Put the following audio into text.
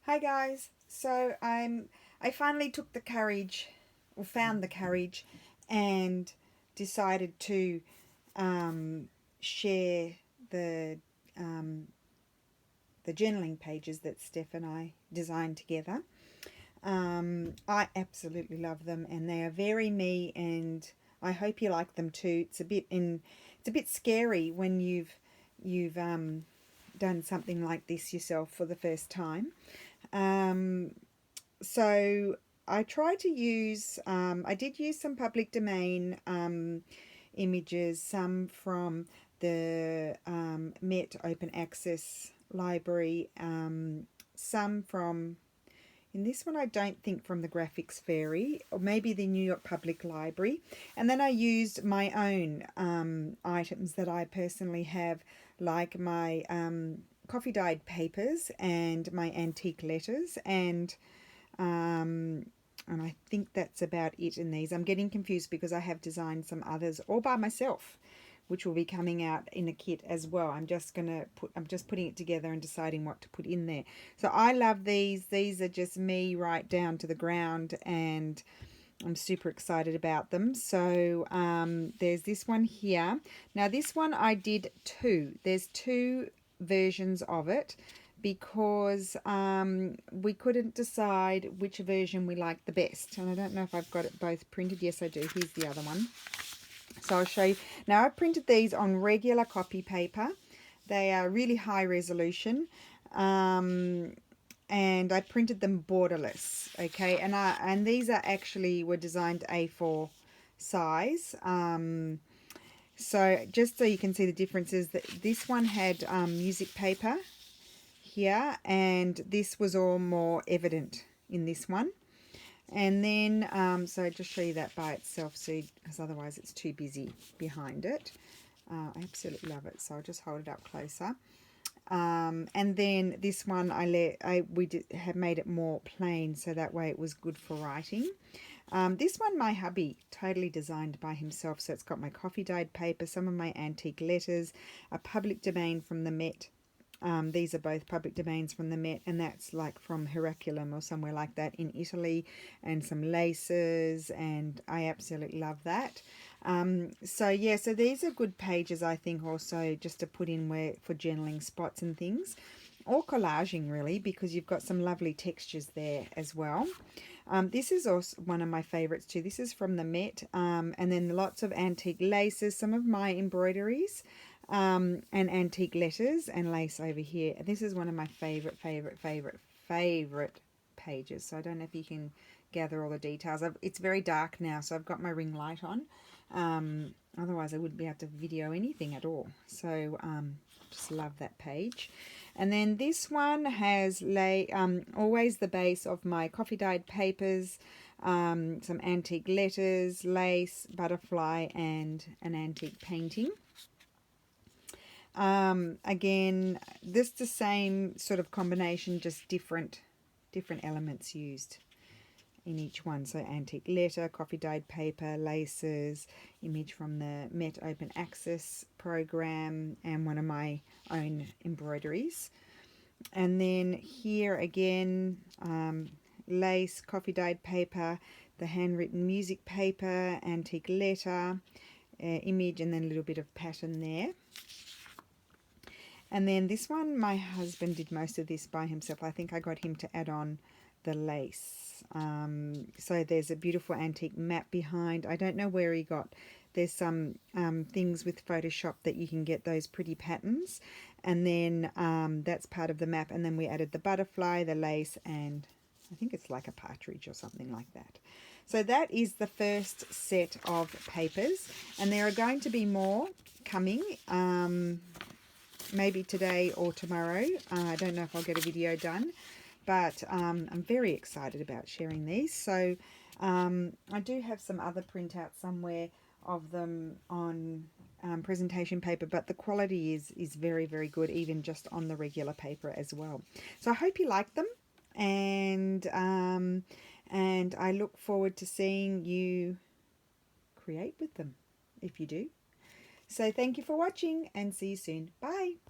Hi guys. I finally took the courage, or found the courage, and decided to share the um, the journaling pages that Stef and I designed together. I absolutely love them, and they are very me, and I hope you like them too. It's a bit scary when you've done something like this yourself for the first time. Um, so I tried to use, I did use some public domain images, some from the Met Open Access Library, some from, in this one I don't think from the Graphics Fairy, or maybe the New York Public Library. And then I used my own items that I personally have, like my coffee dyed papers and my antique letters, um, and I think that's about it in these. I'm getting confused because I have designed some others all by myself, which will be coming out in a kit as well. I'm just putting it together and deciding what to put in there. So I love these. These are just me right down to the ground, and I'm super excited about them. So there's this one here. Now this one I did two. There's two versions of it because we couldn't decide which version we liked the best. And I don't know if I've got it both printed. Yes, I do. Here's the other one. So I'll show you. Now I've printed these on regular copy paper. They are really high resolution. And I printed them borderless, okay, and these are actually were designed A4 size. So just so you can see the differences, that this one had music paper here, and this was all more evident in this one. And then so just show you that by itself, so because otherwise it's too busy behind it. I absolutely love it, so I'll just hold it up closer. And then this one have made it more plain, so that way it was good for writing. This one my hubby totally designed by himself, so it's got my coffee dyed paper, some of my antique letters, a public domain from the Met. These are both public domains from the Met, and that's like from Herculum or somewhere like that in Italy, and some laces, and I absolutely love that. So yeah, so these are good pages, I think, also just to put in where for journaling spots and things, or collaging really, because you've got some lovely textures there as well. This is also one of my favorites too. This is from the Met, and then lots of antique laces, some of my embroideries, and antique letters and lace over here. This is one of my favorite pages. So I don't know if you can gather all the details. It's very dark now, so I've got my ring light on. Otherwise I wouldn't be able to video anything at all. So just love that page. And then this one has always the base of my coffee dyed papers, some antique letters, lace, butterfly, and an antique painting. Again, this the same sort of combination, just different elements used in each one. So antique letter, coffee dyed paper, laces, image from the Met Open Access program, and one of my own embroideries. And then here again, lace, coffee dyed paper, the handwritten music paper, antique letter, image, and then a little bit of pattern there. And then this one, my husband did most of this by himself. I think I got him to add on the lace. So there's a beautiful antique map behind. I don't know where he got. There's some things with Photoshop that you can get those pretty patterns. And then that's part of the map. And then we added the butterfly, the lace, and I think it's like a partridge or something like that. So that is the first set of papers. And there are going to be more coming. Maybe today or tomorrow. I don't know if I'll get a video done, but I'm very excited about sharing these. So I do have some other printouts somewhere of them on presentation paper, but the quality is very good, even just on the regular paper as well. So I hope you like them, and I look forward to seeing you create with them if you do. So thank you for watching, and see you soon. Bye.